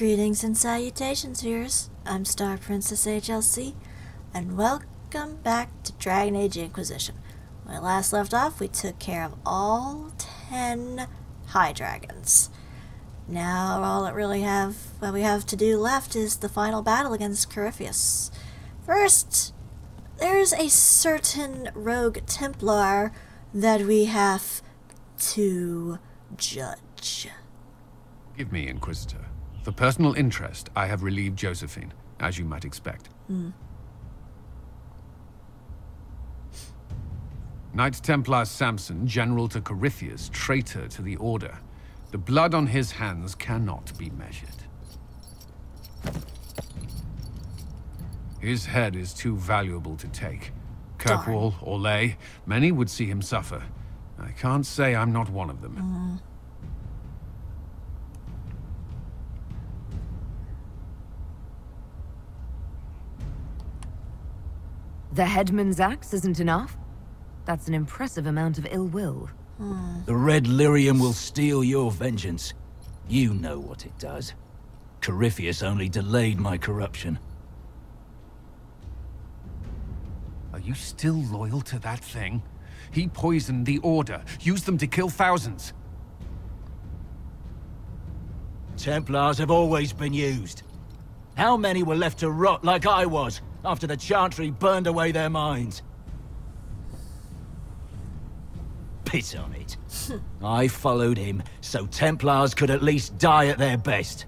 Greetings and salutations, viewers. I'm StarPrincessHLC, and welcome back to Dragon Age Inquisition. When I last left off, we took care of all 10 high dragons. Now, all that we have to do left is the final battle against Corypheus. First, there's a certain rogue Templar that we have to judge. Give me, Inquisitor. For personal interest, I have relieved Josephine, as you might expect. Knight Templar Samson, General to Corypheus, traitor to the Order. The blood on his hands cannot be measured. His head is too valuable to take. Kirkwall or Lay, many would see him suffer. I can't say I'm not one of them. The headman's axe isn't enough? That's an impressive amount of ill will. The red lyrium will steal your vengeance. You know what it does. Corypheus only delayed my corruption. Are you still loyal to that thing? He poisoned the Order, used them to kill thousands. Templars have always been used. How many were left to rot like I was, after the Chantry burned away their minds? Piss on it. I followed him, so Templars could at least die at their best.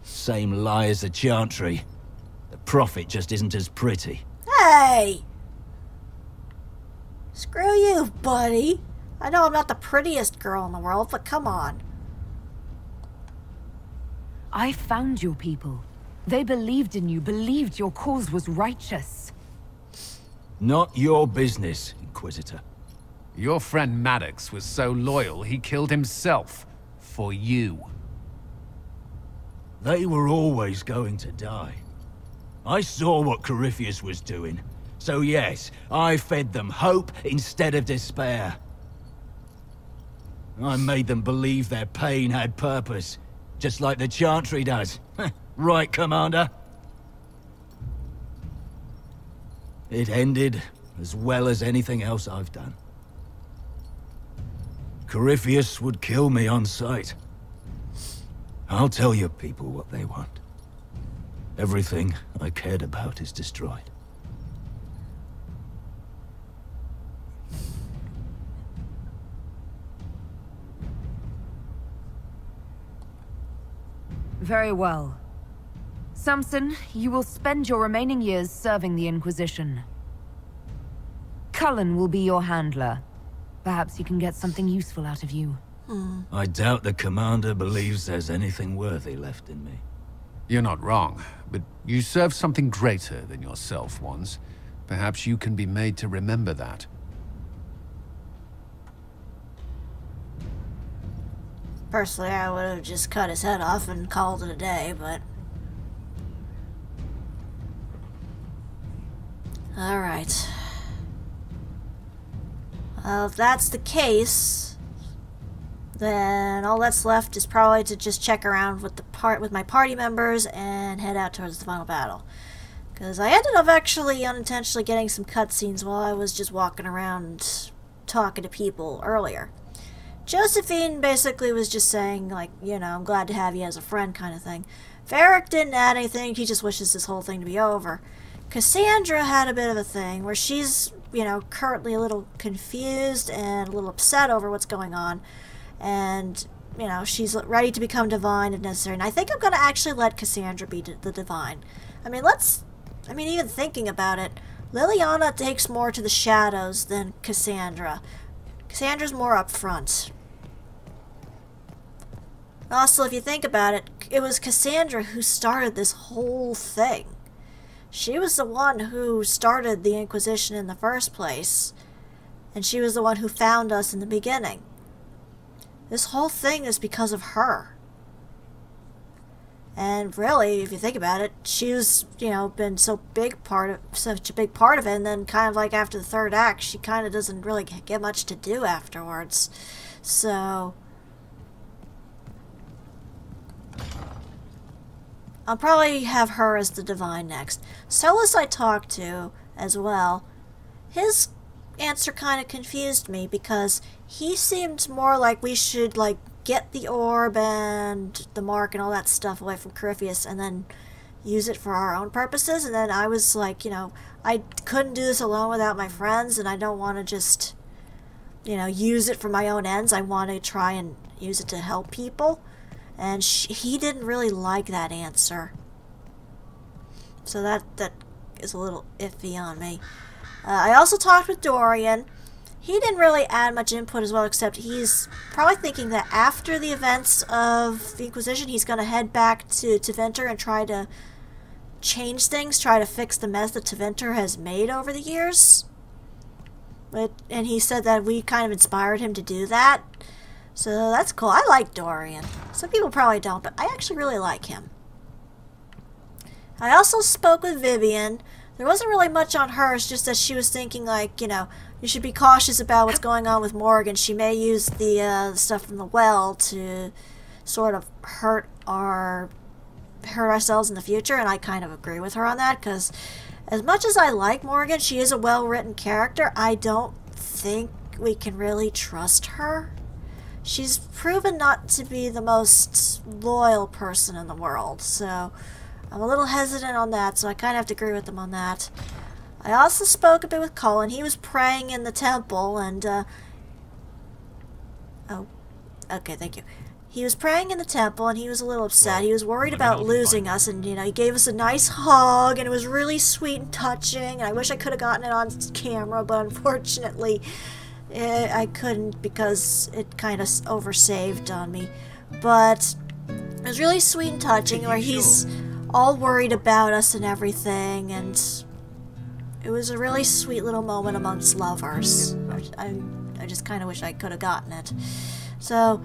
Same lie as the Chantry. The Prophet just isn't as pretty. Hey! Screw you, buddy. I know I'm not the prettiest girl in the world, but come on. I found your people. They believed in you, believed your cause was righteous. Not your business, Inquisitor. Your friend Maddox was so loyal, he killed himself. For you. They were always going to die. I saw what Corypheus was doing. So yes, I fed them hope instead of despair. I made them believe their pain had purpose, just like the Chantry does. Right, Commander? It ended as well as anything else I've done. Corypheus would kill me on sight. I'll tell your people what they want. Everything I cared about is destroyed. Very well. Samson, you will spend your remaining years serving the Inquisition. Cullen will be your handler. Perhaps he can get something useful out of you. I doubt the Commander believes there's anything worthy left in me. You're not wrong, but you served something greater than yourself once. Perhaps you can be made to remember that. Personally, I would have just cut his head off and called it a day, but... Alright. Well, if that's the case, then all that's left is probably to just check around with my party members and head out towards the final battle. Because I ended up actually unintentionally getting some cutscenes while I was just walking around talking to people earlier. Josephine basically was just saying, like, you know, I'm glad to have you as a friend kind of thing. Varric didn't add anything, he just wishes this whole thing to be over. Cassandra had a bit of a thing where she's, you know, currently a little confused and a little upset over what's going on. And, you know, she's ready to become divine if necessary. And I think I'm going to actually let Cassandra be the divine. I mean, even thinking about it, Liliana takes more to the shadows than Cassandra. Cassandra's more upfront. Also, if you think about it, it was Cassandra who started this whole thing. She was the one who started the Inquisition in the first place. And she was the one who found us in the beginning. This whole thing is because of her. And really, if you think about it, she's, you know, been such a big part of it, and then kind of like after the third act, she kind of doesn't really get much to do afterwards. So, I'll probably have her as the divine next. Solus I talked to as well. His answer kind of confused me because he seemed more like we should like get the orb and the mark and all that stuff away from Corypheus and then use it for our own purposes. And then I was like, you know, I couldn't do this alone without my friends, and I don't want to just, you know, use it for my own ends. I want to try and use it to help people. And he didn't really like that answer. So that is a little iffy on me. I also talked with Dorian. He didn't really add much input as well, except he's probably thinking that after the events of the Inquisition, he's going to head back to Teventer and try to change things, try to fix the mess that Teventer has made over the years. And he said that we kind of inspired him to do that. So that's cool. I like Dorian. Some people probably don't, but I actually really like him. I also spoke with Vivian. There wasn't really much on her. It's just that she was thinking, like, you know, you should be cautious about what's going on with Morgan. She may use the stuff from the well to sort of hurt ourselves in the future, and I kind of agree with her on that, because as much as I like Morgan, she is a well-written character. I don't think we can really trust her. She's proven not to be the most loyal person in the world, so I'm a little hesitant on that, so I kind of have to agree with him on that. I also spoke a bit with Colin. He was praying in the temple, and, oh, okay, thank you. He was praying in the temple, and he was a little upset. He was worried about losing us, and, you know, he gave us a nice hug, and it was really sweet and touching, and I wish I could have gotten it on camera, but unfortunately I couldn't because it kind of oversaved on me. But it was really sweet and touching, where he's all worried about us and everything, and it was a really sweet little moment amongst lovers. I just kind of wish I could have gotten it. So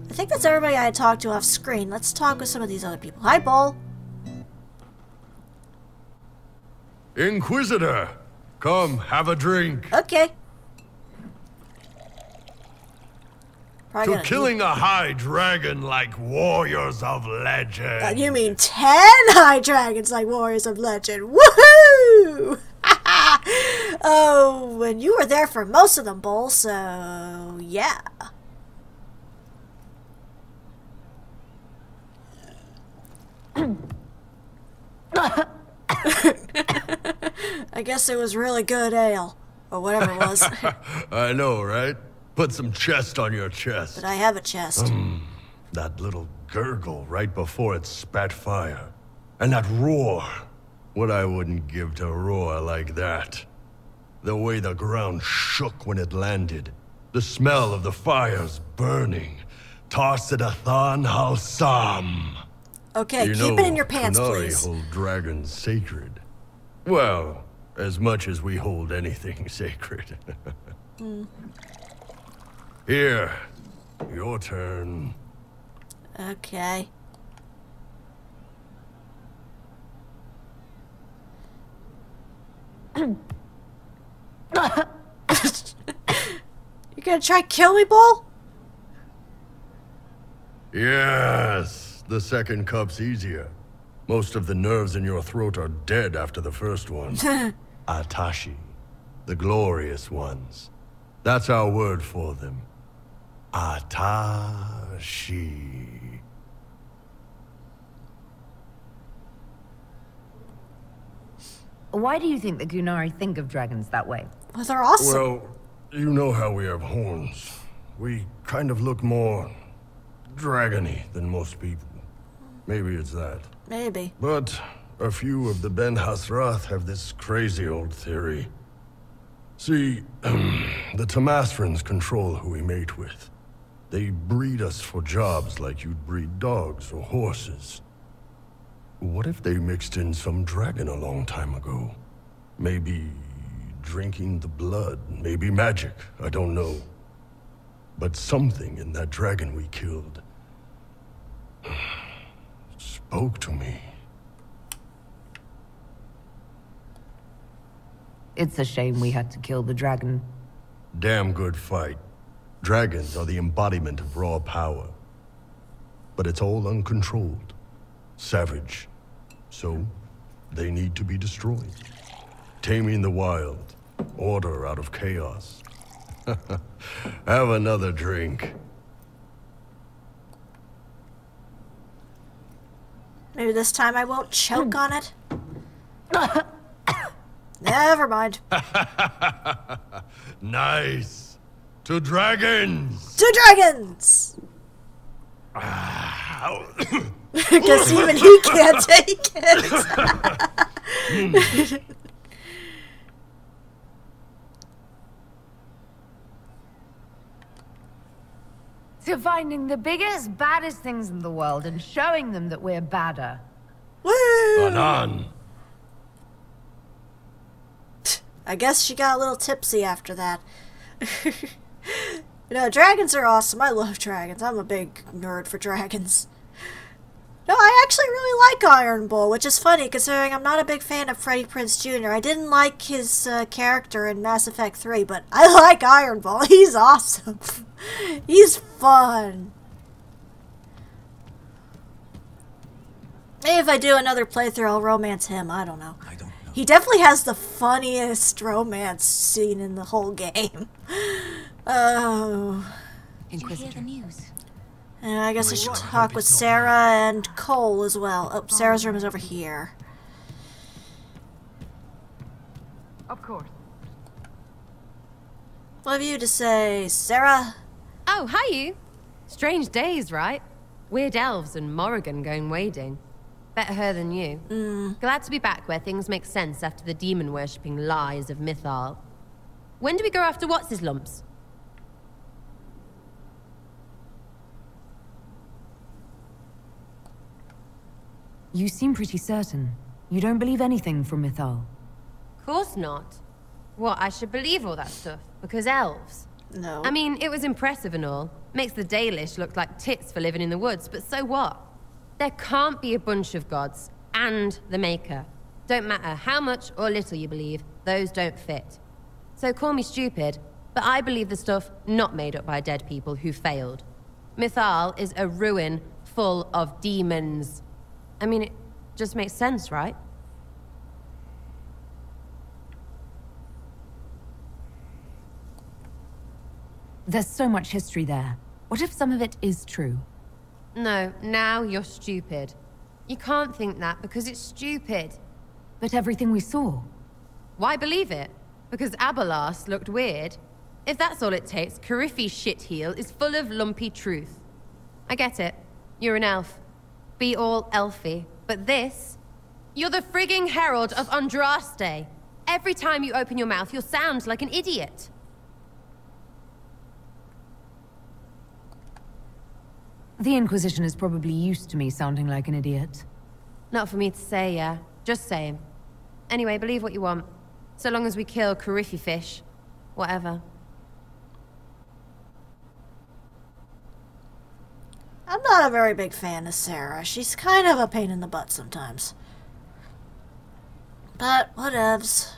I think that's everybody I had talked to off screen. Let's talk with some of these other people. Hi, Bull. Inquisitor, come have a drink. Okay. To killing a high dragon like warriors of legend. You mean 10 high dragons like warriors of legend. Woohoo! Oh, and you were there for most of them, Bull, so yeah. I guess it was really good ale, or whatever it was. I know, right? Put some chest on your chest. But I have a chest. That little gurgle right before it spat fire. And that roar. What I wouldn't give to roar like that. The way the ground shook when it landed. The smell of the fires burning. Tarsidathan Halsam. Okay, You keep know, it in your pants, Qunari please. hold dragons sacred. Well, as much as we hold anything sacred. Here, your turn. Okay. You gonna try kill me, Bull? Yes, the second cup's easier. Most of the nerves in your throat are dead after the first one. Atashi, the glorious ones. That's our word for them. Atashi. Why do you think the Qunari think of dragons that way? Well, they're awesome. Well, you know how we have horns. We kind of look more dragony than most people. Maybe it's that. Maybe. But a few of the Ben Hasrath have this crazy old theory. See, the Tamasrans control who we mate with. They breed us for jobs like you'd breed dogs or horses. What if they mixed in some dragon a long time ago? Maybe drinking the blood, maybe magic, I don't know. But something in that dragon we killed spoke to me. It's a shame we had to kill the dragon. Damn good fight. Dragons are the embodiment of raw power. But it's all uncontrolled. Savage, So, they need to be destroyed. Taming the wild. Order out of chaos. Have another drink. Maybe this time I won't choke on it. Never mind. Nice. To dragons! To dragons! Because even he can't take it. To finding the biggest, baddest things in the world and showing them that we're badder. Woo! Anan. I guess she got a little tipsy after that. You know, dragons are awesome. I love dragons. I'm a big nerd for dragons. No, I actually really like Iron Bull, which is funny considering I'm not a big fan of Freddie Prinze Jr. I didn't like his character in Mass Effect 3, but I like Iron Bull. He's awesome. He's fun. Maybe if I do another playthrough, I'll romance him. I don't know. He definitely has the funniest romance scene in the whole game. Oh. Inquisitor. And I guess I should talk with Sarah and Cole as well. Oh, Sarah's room is over here. Of course. What have you to say, Sarah? Oh, hi you. Strange days, right? Weird elves and Morrigan going wading. Better her than you. Glad to be back where things make sense after the demon-worshipping lies of Mythal. When do we go after what's-his-lumps? You seem pretty certain. You don't believe anything from Mythal. Course not. What, I should believe all that stuff? Because elves? No. I mean, it was impressive and all. Makes the Dalish look like tits for living in the woods, but so what? There can't be a bunch of gods and the Maker. Don't matter how much or little you believe, those don't fit. So call me stupid, but I believe the stuff not made up by dead people who failed. Mythal is a ruin full of demons. I mean, it just makes sense, right? There's so much history there. What if some of it is true? No, now you're stupid. You can't think that because it's stupid. But everything we saw. Why believe it? Because Abelas looked weird? If that's all it takes, Corypheus' shitheel is full of lumpy truth. I get it. You're an elf. Be all elfy. But this? You're the frigging herald of Andraste. Every time you open your mouth, you'll sound like an idiot. The Inquisition is probably used to me sounding like an idiot. Not for me to say, yeah. Just saying. Anyway, believe what you want. So long as we kill Corypheus, whatever. I'm not a very big fan of Sarah. She's kind of a pain in the butt sometimes. But whatevs.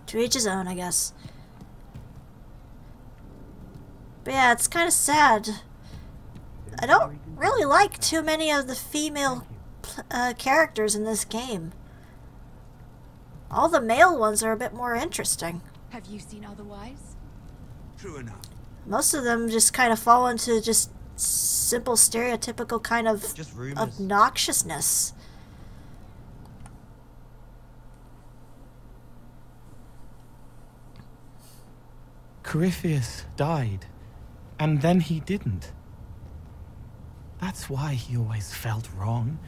To each his own, I guess. But yeah, it's kind of sad. I don't really like too many of the female characters in this game. All the male ones are a bit more interesting. Have you seen otherwise? True enough. Most of them just kind of fall into just simple stereotypical kind of Just rumors. obnoxiousness. Corypheus died, and then he didn't. That's why he always felt wrong,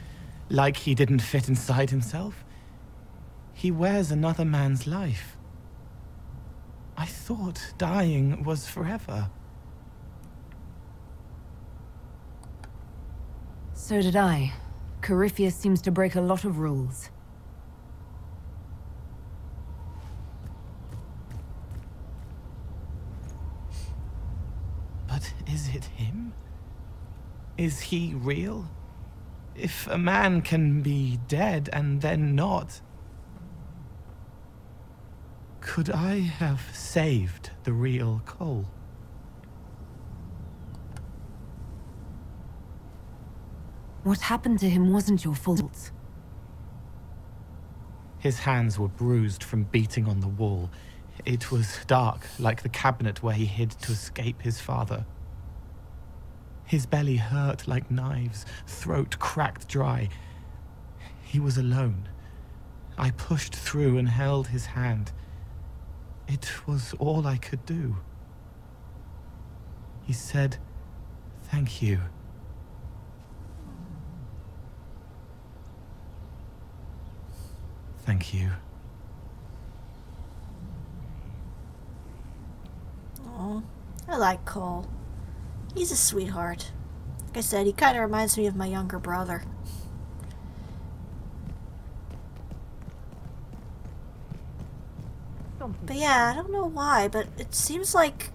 like he didn't fit inside himself. He wears another man's life. I thought dying was forever. So did I. Corypheus seems to break a lot of rules. But is it him? Is he real? If a man can be dead and then not, could I have saved the real Cole? What happened to him wasn't your fault. His hands were bruised from beating on the wall. It was dark, like the cabinet where he hid to escape his father. His belly hurt like knives, throat cracked dry. He was alone. I pushed through and held his hand. It was all I could do. He said, "Thank you." Thank you. Oh, I like Cole. He's a sweetheart. Like I said, he kind of reminds me of my younger brother. But yeah, I don't know why, but it seems like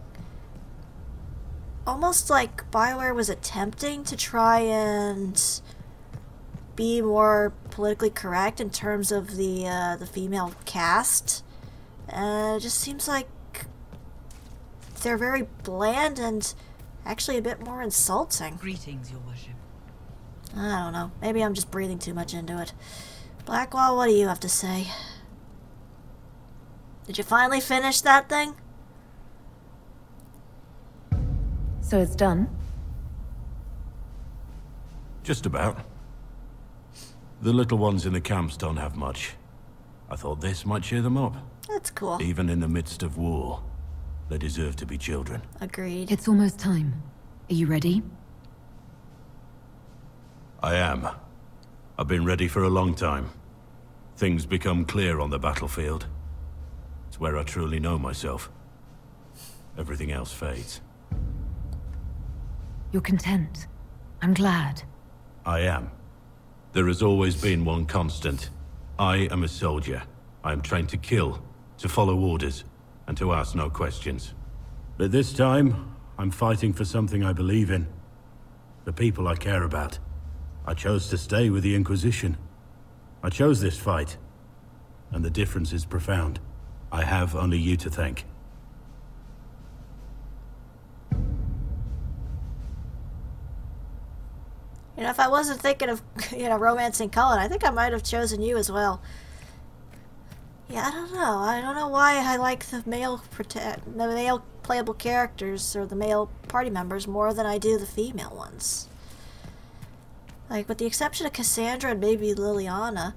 almost like BioWare was attempting to try and be more politically correct in terms of the female cast. It just seems like they're very bland and actually a bit more insulting. Greetings, Your Worship. I don't know. Maybe I'm just breathing too much into it. Blackwall, what do you have to say? Did you finally finish that thing? So it's done? Just about. The little ones in the camps don't have much. I thought this might cheer them up. That's cool. Even in the midst of war, they deserve to be children. Agreed. It's almost time. Are you ready? I am. I've been ready for a long time. Things become clear on the battlefield. It's where I truly know myself. Everything else fades. You're content. I'm glad. I am. There has always been one constant. I am a soldier. I am trained to kill, to follow orders, and to ask no questions. But this time, I'm fighting for something I believe in. The people I care about. I chose to stay with the Inquisition. I chose this fight. And the difference is profound. I have only you to thank. You know, if I wasn't thinking of, romancing Cullen, I think I might have chosen you as well. Yeah, I don't know. I don't know why I like the male playable characters, or the male party members, more than I do the female ones. Like, with the exception of Cassandra and maybe Liliana.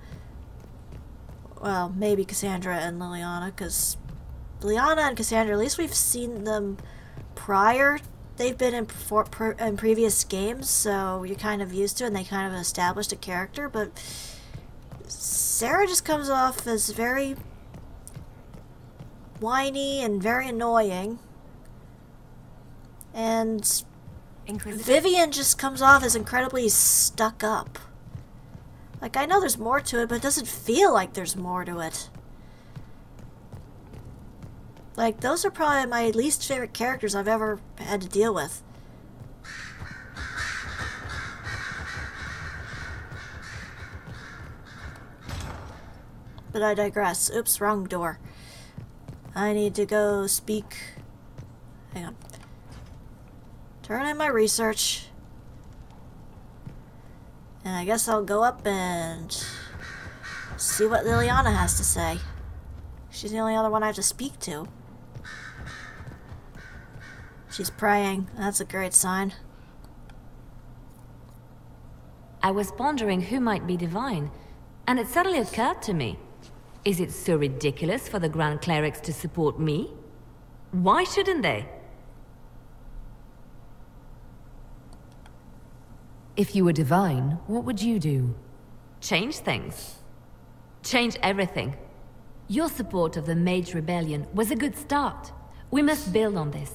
Well, maybe Cassandra and Liliana, because Liliana and Cassandra, at least we've seen them prior. They've been in previous games, so you're kind of used to it, and they kind of established a character, but Sarah just comes off as very whiny and very annoying. And Vivian just comes off as incredibly stuck up. Like, I know there's more to it, but it doesn't feel like there's more to it. Like, those are probably my least favorite characters I've ever had to deal with. But I digress. Oops, wrong door. I need to go speak. Hang on. Turn in my research. And I guess I'll go up and see what Liliana has to say. She's the only other one I have to speak to. She's praying. That's a great sign. I was pondering who might be divine, and it suddenly occurred to me. Is it so ridiculous for the Grand Clerics to support me? Why shouldn't they? If you were divine, what would you do? Change things. Change everything. Your support of the Mage Rebellion was a good start. We must build on this.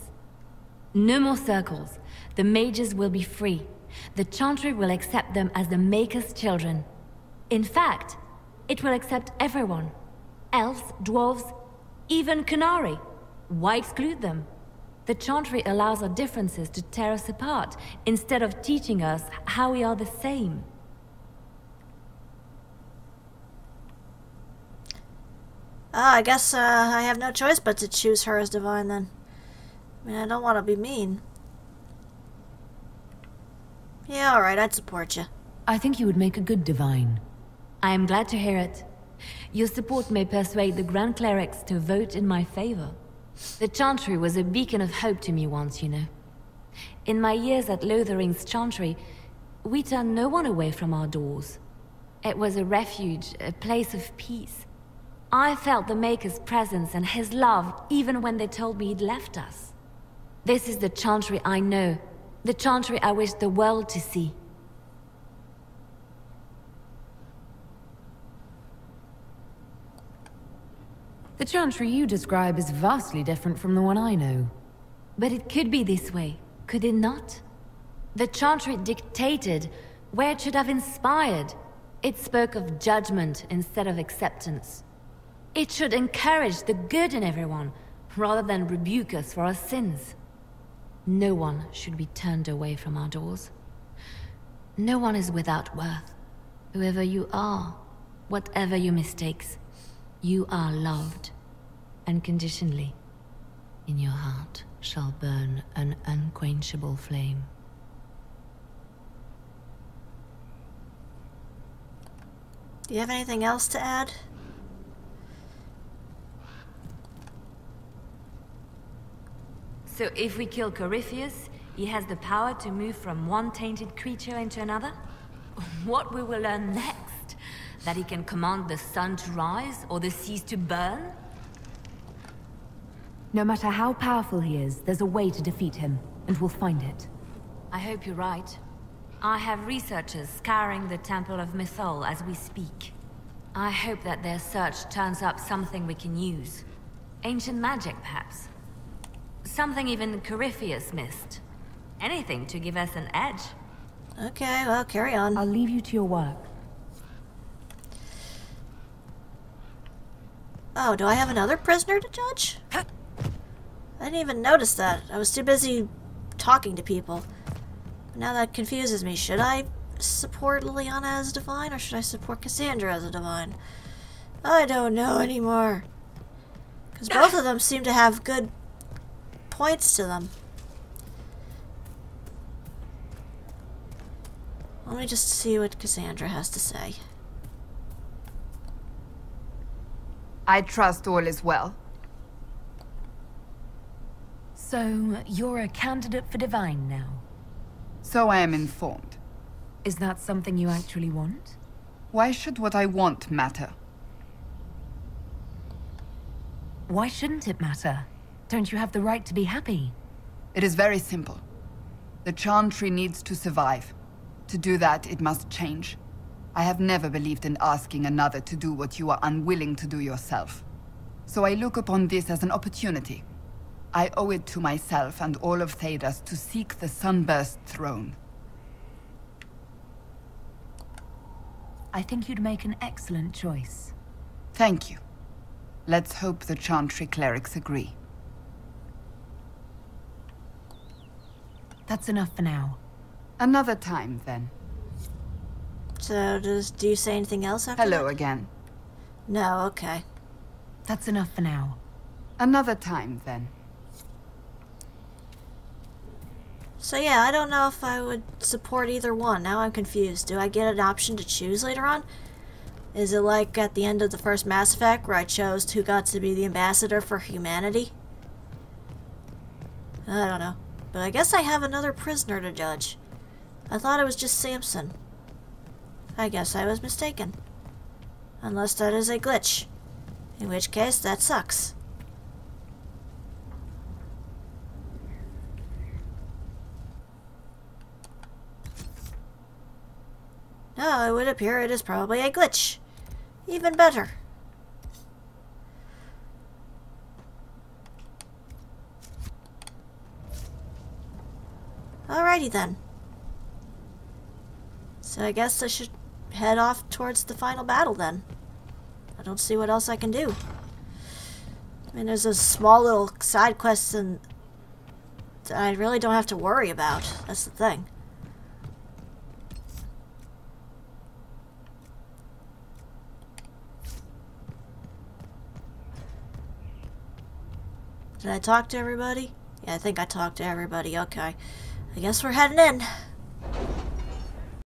No more circles. The mages will be free. The Chantry will accept them as the Maker's children. In fact, it will accept everyone. Elves, dwarves, even Canary. Why exclude them? The Chantry allows our differences to tear us apart, instead of teaching us how we are the same. I guess I have no choice but to choose her as divine then. I mean, I don't want to be mean. Yeah, alright, I'd support you. I think you would make a good divine. I am glad to hear it. Your support may persuade the Grand Clerics to vote in my favor. The Chantry was a beacon of hope to me once, you know. In my years at Lothering's Chantry, we turned no one away from our doors. It was a refuge, a place of peace. I felt the Maker's presence and his love even when they told me he'd left us. This is the Chantry I know, the Chantry I wish the world to see. The Chantry you describe is vastly different from the one I know. But it could be this way, could it not? The Chantry dictated where it should have inspired. It spoke of judgment instead of acceptance. It should encourage the good in everyone, rather than rebuke us for our sins. No one should be turned away from our doors. No one is without worth. Whoever you are, whatever your mistakes, you are loved, unconditionally. In your heart shall burn an unquenchable flame. Do you have anything else to add? So if we kill Corypheus, he has the power to move from one tainted creature into another? What we will learn next? That he can command the sun to rise or the seas to burn? No matter how powerful he is, there's a way to defeat him, and we'll find it. I hope you're right. I have researchers scouring the Temple of Mythol as we speak. I hope that their search turns up something we can use. Ancient magic, perhaps. Something even Corypheus missed. Anything to give us an edge. Okay, well, carry on. I'll leave you to your work. Oh, do I have another prisoner to judge? I didn't even notice that. I was too busy talking to people. Now that confuses me. Should I support Liliana as a divine, or should I support Cassandra as a divine? I don't know anymore. Because both of them seem to have good points to them. Let me just see what Cassandra has to say. I trust all is well. So, you're a candidate for divine now? So I am informed. Is that something you actually want? Why should what I want matter? Why shouldn't it matter? Don't you have the right to be happy? It is very simple. The Chantry needs to survive. To do that, it must change. I have never believed in asking another to do what you are unwilling to do yourself. So I look upon this as an opportunity. I owe it to myself and all of Thedas to seek the Sunburst throne. I think you'd make an excellent choice. Thank you. Let's hope the Chantry clerics agree. That's enough for now. Another time, then. So, do you say anything else after Hello that? again. No, okay. That's enough for now. Another time, then. So yeah, I don't know if I would support either one. Now I'm confused. Do I get an option to choose later on? Is it like at the end of the first Mass Effect where I chose who got to be the ambassador for humanity? I don't know. But I guess I have another prisoner to judge. I thought it was just Samson. I guess I was mistaken. Unless that is a glitch. In which case, that sucks. No, it would appear it is probably a glitch. Even better. Alrighty then. So I guess I should head off towards the final battle then. I don't see what else I can do. I mean, there's those small little side quests and that I really don't have to worry about. That's the thing. Did I talk to everybody? Yeah, I think I talked to everybody. Okay. I guess we're heading in.